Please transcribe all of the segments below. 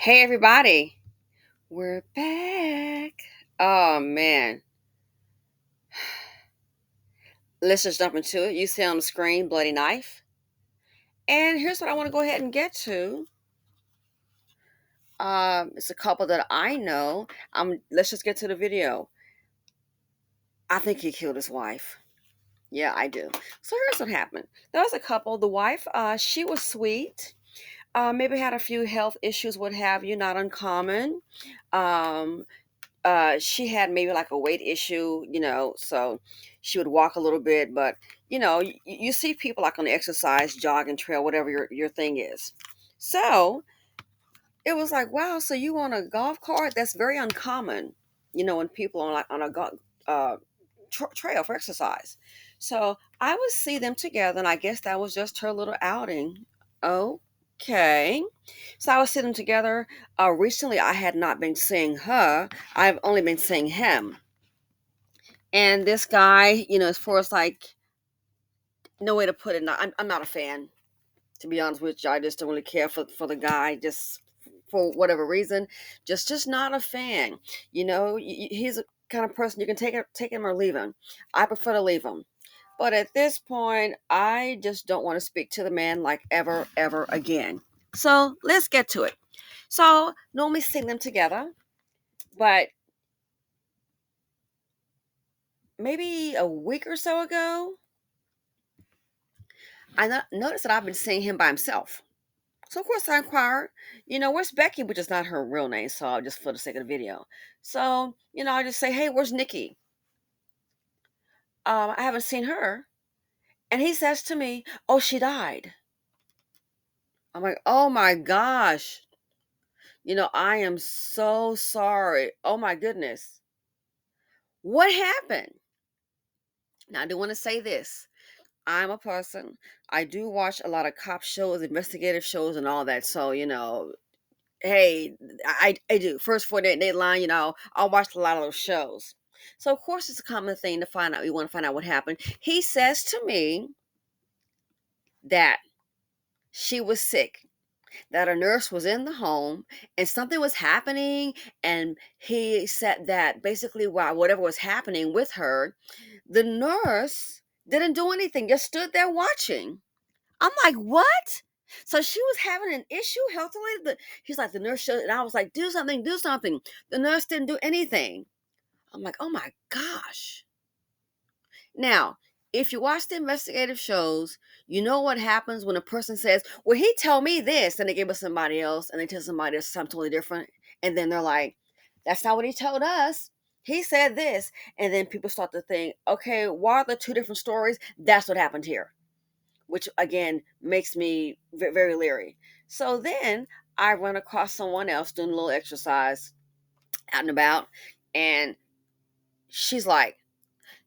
Hey everybody, we're back. Oh man, let's just jump into it. You see on the screen, bloody knife. And here's what I want to go ahead and get to. It's a couple that I know. Let's just get to the video. I think he killed his wife. Yeah, I do. So here's what happened. There was a couple. The wife, she was sweet. Maybe had a few health issues, what have you, not uncommon. Um, she had maybe like a weight issue, so she would walk a little bit, but you see people like on the exercise, jogging trail, whatever your thing is. So it was like, wow, so you on a golf cart? That's very uncommon, when people are like on a trail for exercise. So I would see them together, and I guess that was just her little outing. Okay. So I was sitting together. Recently, I had not been seeing her. I've only been seeing him. And this guy, as far as like, no way to put it, I'm not a fan, to be honest with you. I just don't really care for the guy, just for whatever reason. Just not a fan. He's a kind of person you can take him or leave him. I prefer to leave him. But at this point, I just don't want to speak to the man like ever again. So let's get to it. So normally sing them together, but maybe a week or so ago, noticed that I've been seeing him by himself. So of course I inquired, where's Becky, which is not her real name, so just for the sake of the video. So, I just say, hey, where's Nikki? I haven't seen her. And he says to me, oh, she died. I'm like, oh my gosh. I am so sorry. Oh my goodness. What happened? Now, I do want to say this. I'm a person, I do watch a lot of cop shows, investigative shows, and all that. So, hey, I do. First 48 line, I watched a lot of those shows. So, of course, it's a common thing to find out. You want to find out what happened. He says to me that she was sick, that a nurse was in the home and something was happening. And he said that basically, while whatever was happening with her, the nurse didn't do anything, just stood there watching. I'm like, what? So she was having an issue health related. He's like, the nurse showed, and I was like, do something, do something. The nurse didn't do anything. I'm like, oh my gosh. Now, if you watch the investigative shows, you know what happens when a person says, well, he told me this, and they give us somebody else, and they tell somebody else something totally different. And then they're like, that's not what he told us. He said this. And then people start to think, okay, why are the two different stories? That's what happened here, which again makes me very leery. So then I run across someone else doing a little exercise out and about, and she's like,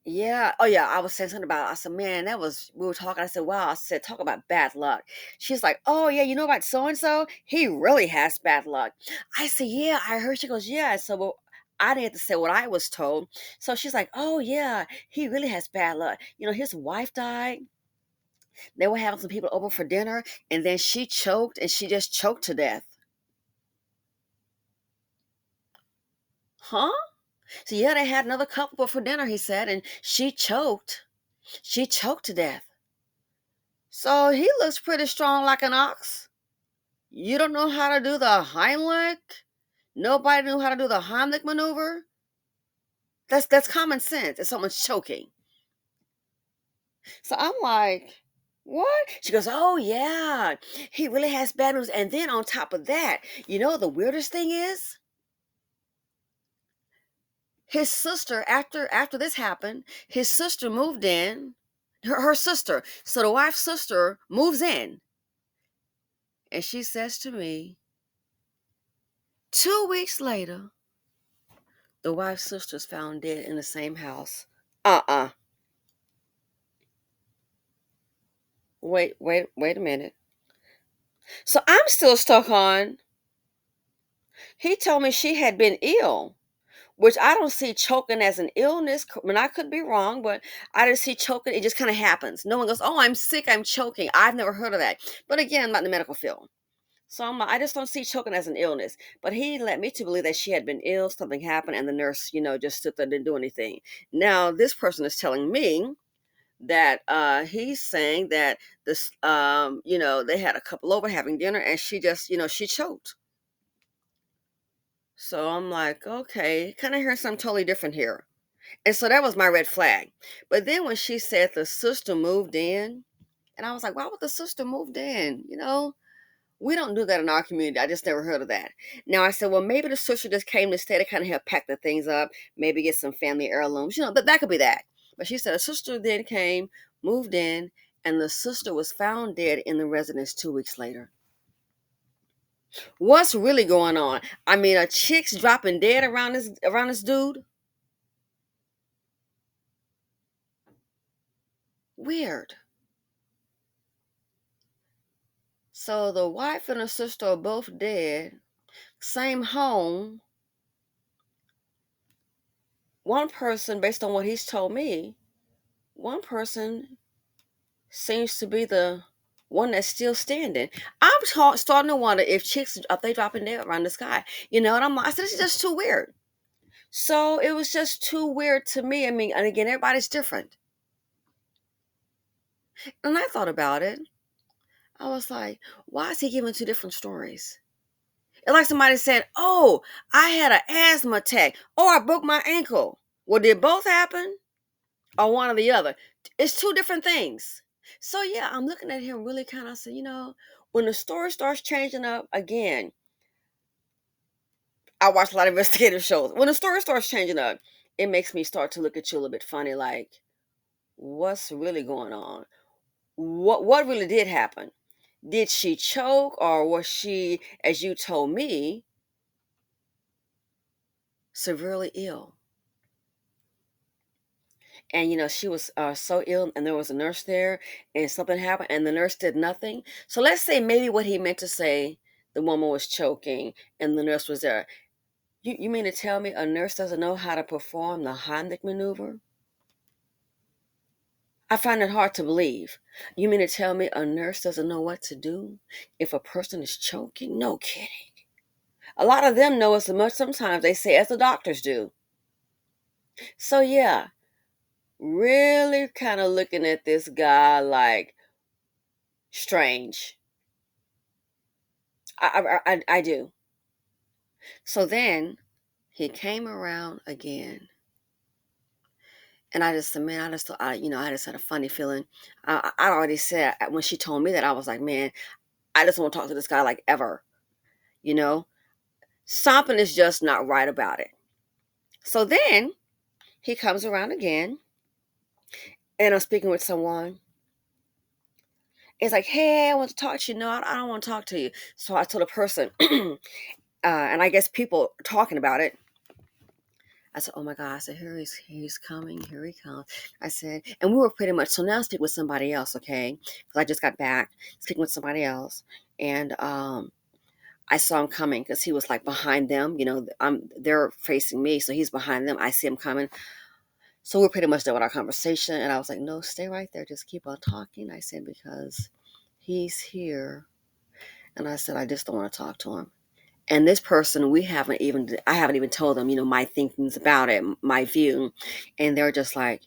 yeah, oh yeah, I was saying something about, I said, man, we were talking. I said, wow, I said, talk about bad luck. She's like, oh yeah, you know about so and so? He really has bad luck. I said, yeah, I heard. She goes, yeah. So well, I didn't have to say what I was told. So she's like, oh yeah, he really has bad luck. His wife died. They were having some people over for dinner, and then she choked, and she just choked to death. Huh? So yeah, they had another couple for dinner, he said, and she choked. She choked to death. So he looks pretty strong like an ox. You don't know how to do the Heimlich? Nobody knew how to do the Heimlich maneuver? That's common sense if someone's choking. So I'm like, what? She goes, oh yeah, he really has bad news. And then on top of that, the weirdest thing is, his sister, after this happened, his sister moved in. Her sister. So the wife's sister moves in. And she says to me, 2 weeks later, the wife's sister's found dead in the same house. Uh-uh. Wait a minute. So I'm still stuck on, he told me she had been ill, which I don't see choking as an illness. I mean, I could be wrong, but I just see choking. It just kind of happens. No one goes, oh, I'm sick, I'm choking. I've never heard of that. But again, I'm not in the medical field. So I just don't see choking as an illness. But he led me to believe that she had been ill, something happened, and the nurse, just stood there and didn't do anything. Now this person is telling me that he's saying that this, they had a couple over having dinner, and she just, she choked. So I'm like, okay, kind of hearing something totally different here. And so that was my red flag. But then when she said the sister moved in, and I was like, why would the sister moved in? We don't do that in our community. I just never heard of that. Now I said, well, maybe the sister just came to stay to kind of help pack the things up, maybe get some family heirlooms, that could be that. But she said a sister then came, moved in, and the sister was found dead in the residence 2 weeks later. What's really going on? I mean, are chicks dropping dead around this dude? Weird. So the wife and the sister are both dead. Same home. One person, based on what he's told me, one person seems to be the one that's still standing. Starting to wonder if chicks are they dropping dead around the sky. And I said, this is just too weird. So it was just too weird to me. I mean, and again, everybody's different. And I thought about it. I was like, why is he giving two different stories? It's like somebody said, oh, I had an asthma attack. Oh, I broke my ankle. Well, did both happen? Or one or the other? It's two different things. So yeah, I'm looking at him really kind of saying, when the story starts changing up again, I watch a lot of investigative shows. When the story starts changing up, it makes me start to look at you a little bit funny, like, what's really going on? What really did happen? Did she choke, or was she, as you told me, severely ill? And she was so ill, and there was a nurse there, and something happened, and the nurse did nothing. So let's say maybe what he meant to say, the woman was choking and the nurse was there. You mean to tell me a nurse doesn't know how to perform the Heimlich maneuver? I find it hard to believe. You mean to tell me a nurse doesn't know what to do if a person is choking? No kidding. A lot of them know as much sometimes, they say, as the doctors do. So yeah, really kind of looking at this guy like strange. I do. So then he came around again. And I just said, man, I just had a funny feeling. I already said when she told me that, I was like, man, I just want to talk to this guy like ever. You know, something is just not right about it. So then he comes around again, and I'm speaking with someone. It's like, hey, I want to talk to you. No, I don't want to talk to you. So I told a person, and I guess people talking about it. I said, oh my God. I said, he's coming. Here he comes. I said, and we were pretty much, so now I'm speaking with somebody else, okay? Because I just got back speaking with somebody else. And I saw him coming because he was like behind them. They're facing me. So he's behind them. I see him coming. So we're pretty much done with our conversation. And I was like, no, stay right there. Just keep on talking. I said, because he's here. And I said, I just don't want to talk to him. And this person, I haven't even told them, my thinkings about it, my view. And they're just like,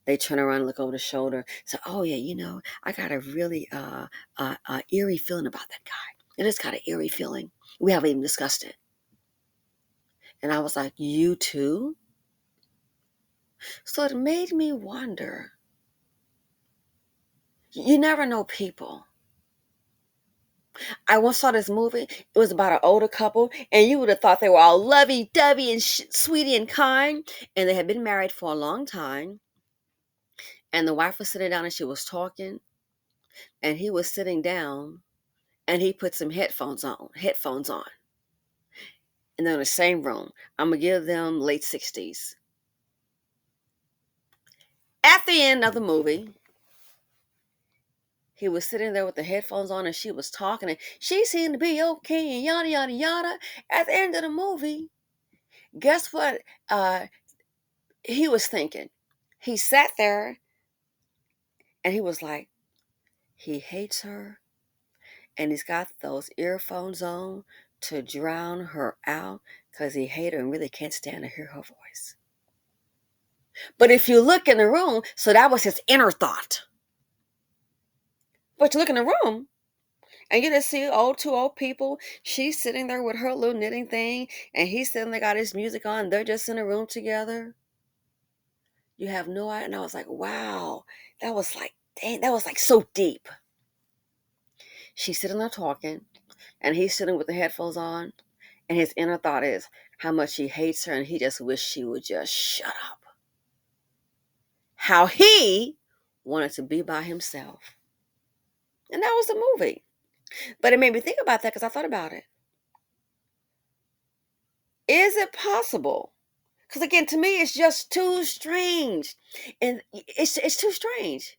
they turn around and look over the shoulder. So, oh yeah, I got a really eerie feeling about that guy. I just got an eerie feeling. We haven't even discussed it. And I was like, you too? So it made me wonder. You never know people. I once saw this movie. It was about an older couple, and you would have thought they were all lovey-dovey and sweetie and kind, and they had been married for a long time. And the wife was sitting down, and she was talking, and he was sitting down, and he put some headphones on, and they're in the same room. I'm gonna give them late 60s. At the end of the movie, he was sitting there with the headphones on, and she was talking, and she seemed to be okay, and yada yada yada. At the end of the movie, guess what? He was thinking. He sat there, and he was like, he hates her, And he's got those earphones on to drown her out because he hates her and really can't stand to hear her voice. But if you look in the room, so that was his inner thought. But you look in the room and you just see two old people. She's sitting there with her little knitting thing, and he's sitting there, got his music on. They're just in a room together. You have no idea. And I was like, wow, that was like, dang, that was like so deep. She's sitting there talking, and he's sitting with the headphones on, and his inner thought is how much he hates her, and he just wished she would just shut up. How he wanted to be by himself. And that was the movie. But it made me think about that because I thought about it. Is it possible? Because again, to me, it's just too strange. And it's too strange.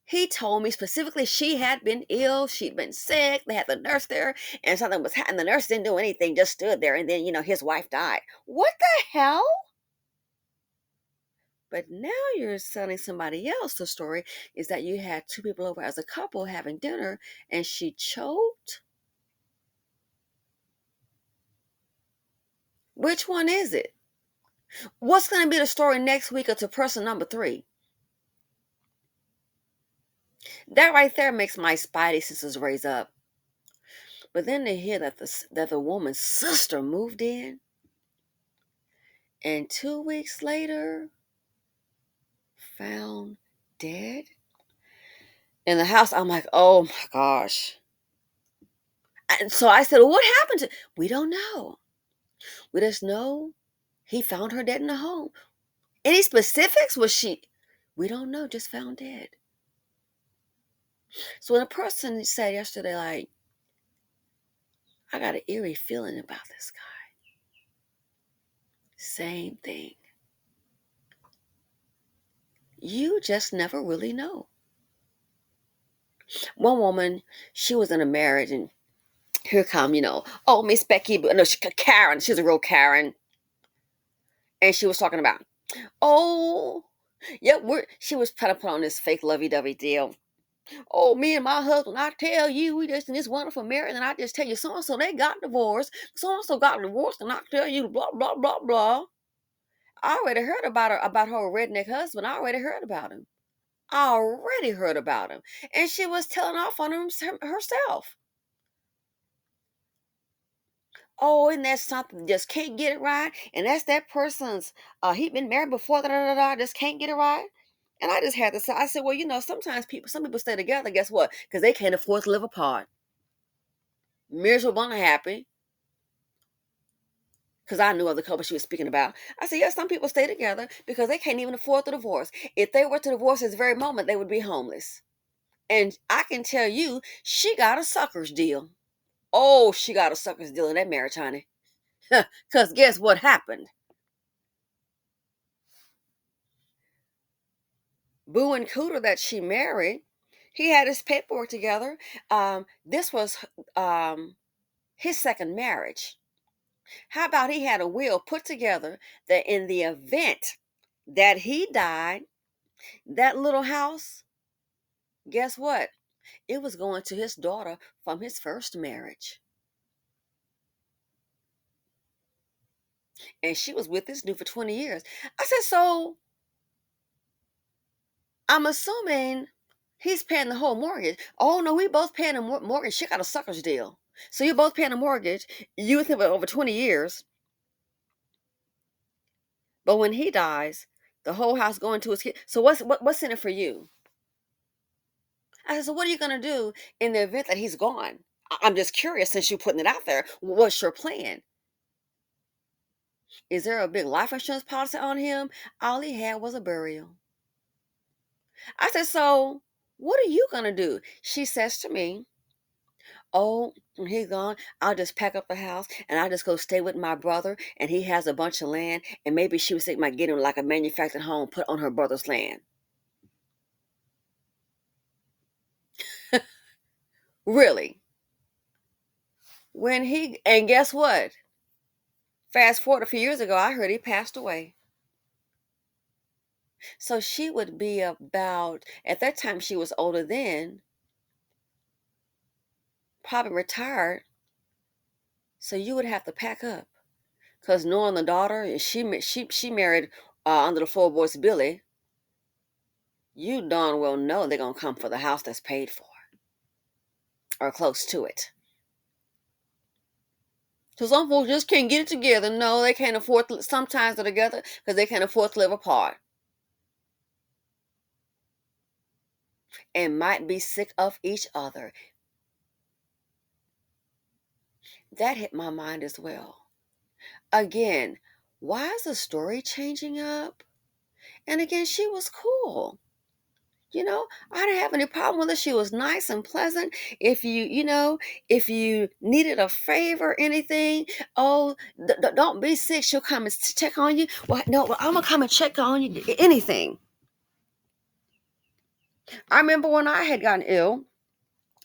He told me specifically she had been ill. She'd been sick. They had the nurse there, and something was happening. The nurse didn't do anything, just stood there. And then, his wife died. What the hell? But now you're telling somebody else the story is that you had two people over as a couple having dinner, and she choked. Which one is it? What's going to be the story next week or to person number 3? That right there makes my spidey senses raise up. But then to hear that the woman's sister moved in, and 2 weeks later found dead in the house, I'm like, oh my gosh. And so I said, well, what happened to? We don't know. We just know he found her dead in the home. Any specifics was she? We don't know. Just found dead. So when a person said yesterday, like, I got an eerie feeling about this guy. Same thing. You just never really know. One woman, she was in a marriage, and here come, oh, Miss Becky, but no, Karen, she's a real Karen. And she was talking about, oh, yep, she was trying to put on this fake lovey-dovey deal. Oh, me and my husband, I tell you, we just in this wonderful marriage, and I just tell you, so-and-so, they got divorced. So-and-so got divorced, and I tell you, blah, blah, blah, blah. I already heard about her redneck husband. I already heard about him. I already heard about him. And she was telling off on him herself. Oh, and that's something, just can't get it right. And that's that person's, he been married before, just can't get it right. And I just had to say, I said, well, sometimes some people stay together, guess what? Because they can't afford to live apart. Miserable, unhappy. Because I knew of the couple she was speaking about. I said, yes, some people stay together because they can't even afford the divorce. If they were to divorce at this very moment, they would be homeless. And I can tell you, she got a sucker's deal. Oh, she got a sucker's deal in that marriage, honey. Because guess what happened? Boo and Cooter that she married, he had his paperwork together. This was his second marriage. How about he had a will put together that in the event that he died, that little house, guess what? It was going to his daughter from his first marriage. And she was with this dude for 20 years. I said, so I'm assuming he's paying the whole mortgage. Oh, no, we both paying a mortgage. She got a sucker's deal. So you're both paying a mortgage. You with him for over 20 years. But when he dies, the whole house going to his kid. So what's in it for you? I said, so what are you going to do in the event that he's gone? I'm just curious since you're putting it out there. What's your plan? Is there a big life insurance policy on him? All he had was a burial. I said, so what are you going to do? She says to me, oh, when he's gone, I'll just pack up the house and I'll just go stay with my brother. And he has a bunch of land. And maybe she was thinking about getting like a manufactured home put on her brother's land. Really? And guess what? Fast forward a few years ago, I heard he passed away. So she would be about, at that time she was older then, probably retired, so you would have to pack up. Because knowing the daughter, she married under the floor boy's Billy, you darn well know they're going to come for the house that's paid for or close to it. So some folks just can't get it together. No, they can't afford to, sometimes they're together because they can't afford to live apart and might be sick of each other. That hit my mind as well. Again, why is the story changing up? And again, she was cool. I didn't have any problem with her. She was nice and pleasant. If you needed a favor, anything, oh, don't be sick. She'll come and check on you. Well, no, well, I'm gonna come and check on you. Anything. I remember when I had gotten ill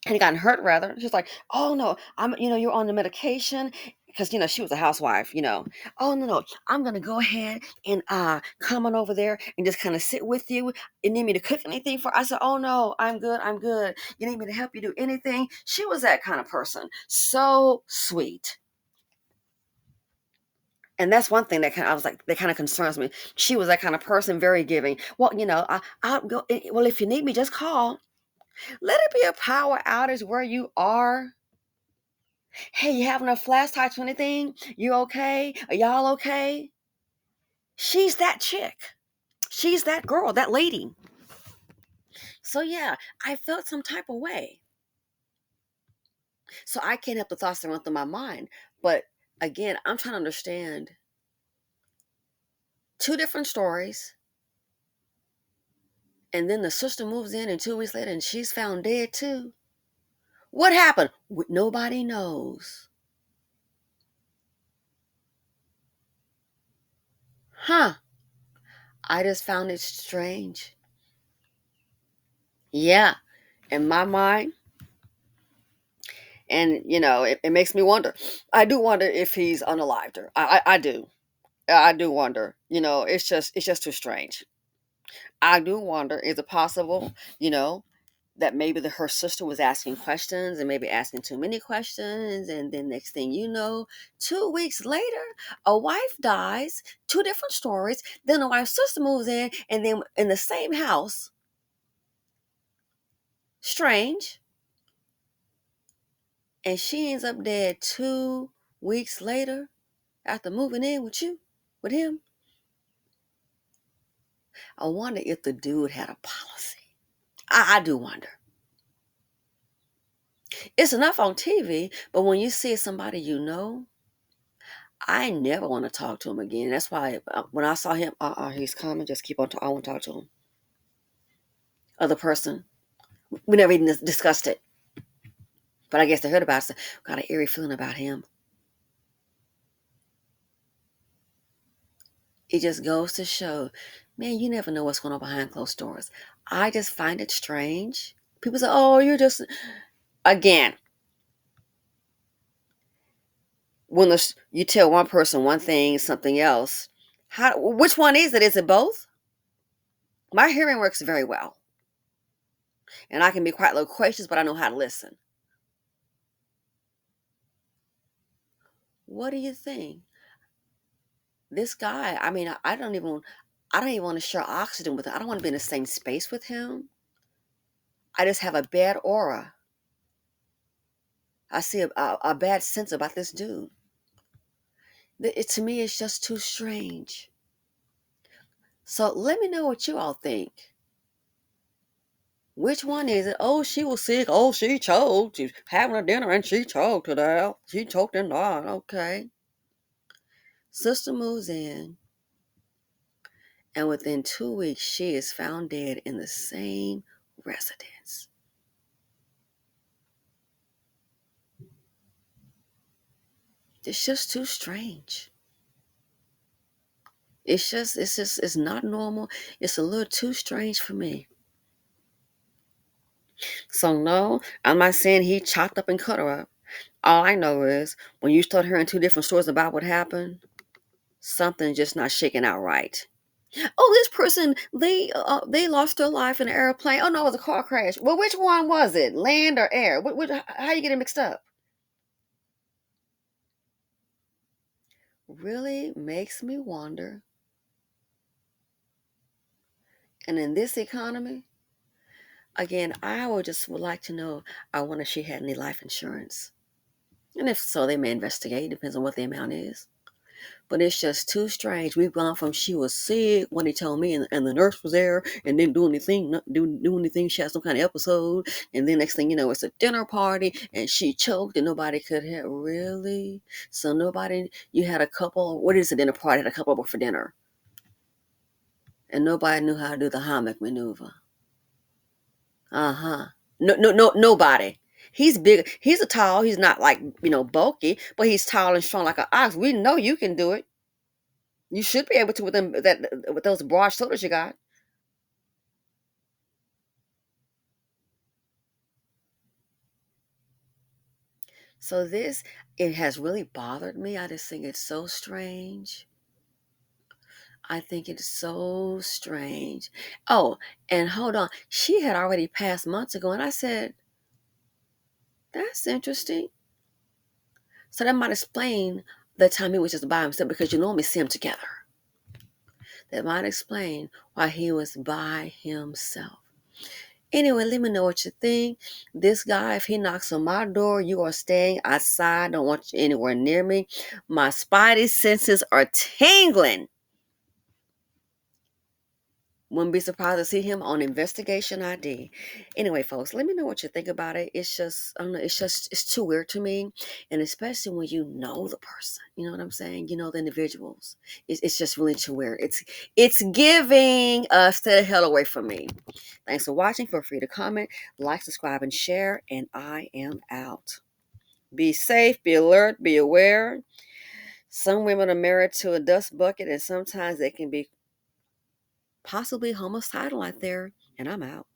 and gotten hurt rather. She's like, oh no, you're on the medication. Because she was a housewife. Oh no, I'm gonna go ahead and come on over there and just kind of sit with you. You need me to cook anything for? I said, oh no, I'm good. You need me to help you do anything? She was that kind of person. So sweet. And that's one thing I was like, that kind of concerns me. She was that kind of person, very giving. Well, I'll go. Well, if you need me, just call. Let it be a power outage where you are. Hey, you having a flash touch or anything? You okay? Are y'all okay? She's that chick. She's that girl, that lady. So yeah, I felt some type of way. So I can't help the thoughts that run through my mind. But again, I'm trying to understand two different stories. And then the sister moves in and 2 weeks later and she's found dead too. What happened? Nobody knows. Huh. I just found it strange. Yeah. In my mind, and it makes me wonder. I do wonder if he's unalived her. I do. I do wonder. It's just too strange. I do wonder, is it possible, that maybe her sister was asking questions and maybe asking too many questions, and then next thing you know, 2 weeks later, a wife dies. Two different stories. Then the wife's sister moves in, and then in the same house. Strange. And she ends up dead 2 weeks later after moving in with him. I wonder if the dude had a policy. I do wonder. It's enough on TV, but when you see somebody I never want to talk to him again. That's why when I saw him, he's coming, just keep on talking. I want to talk to him. Other person, we never even discussed it. But I guess they heard about it. So got an eerie feeling about him. It just goes to show, man, you never know what's going on behind closed doors. I just find it strange. People say, oh, you're just, again, when you tell one person one thing, something else, which one is it? Is it both? My hearing works very well. And I can be quite loquacious, but I know how to listen. What do you think? This guy, I don't even want to share oxygen with him. I don't want to be in the same space with him. I just have a bad aura. I see a bad sense about this dude. To me, it's just too strange. So let me know what you all think. Which one is it? Oh, she was sick. Oh, she choked. She's having a dinner and she choked to death. She choked and died. Okay. Sister moves in, and within 2 weeks, she is found dead in the same residence. It's just too strange. It's not normal. It's a little too strange for me. So no, I'm not saying he chopped up and cut her up. All I know is when you start hearing two different stories about what happened, something's just not shaking out right. Oh, this person, they lost their life in an airplane. Oh no, it was a car crash. Well, which one was it? Land or air? How you get it mixed up? Really makes me wonder. And in this economy, again, would like to know. I wonder if she had any life insurance, and if so, they may investigate. Depends on what the amount is. But it's just too strange. We've gone from she was sick when he told me, and the nurse was there and didn't do anything, not do anything. She had some kind of episode, and then next thing you know, it's a dinner party, and she choked, and nobody could have really. So nobody. You had a couple. What is a dinner party? Had a couple over for dinner, and nobody knew how to do the hammock maneuver. Uh-huh. Nobody. He's big. He's a tall. He's not like bulky, but he's tall and strong like an ox. We know you can do it. You should be able to with those broad shoulders you got. So this it has really bothered me. I just think it's so strange. I think it's so strange. Oh, and hold on. She had already passed months ago, and I said, "That's interesting." So that might explain the time he was just by himself because you normally see him together. That might explain why he was by himself. Anyway, let me know what you think. This guy, if he knocks on my door, you are staying outside. Don't want you anywhere near me. My spidey senses are tingling. Wouldn't be surprised to see him on investigation ID. Anyway, folks, let me know what you think about it. It's just, I don't know, it's too weird to me. And especially when you know the person, you know what I'm saying? You know the individuals. It's just really too weird. It's giving stay the hell away from me. Thanks for watching. Feel free to comment, like, subscribe, and share. And I am out. Be safe, be alert, be aware. Some women are married to a dust bucket, and sometimes they can be possibly homicidal out there, and I'm out.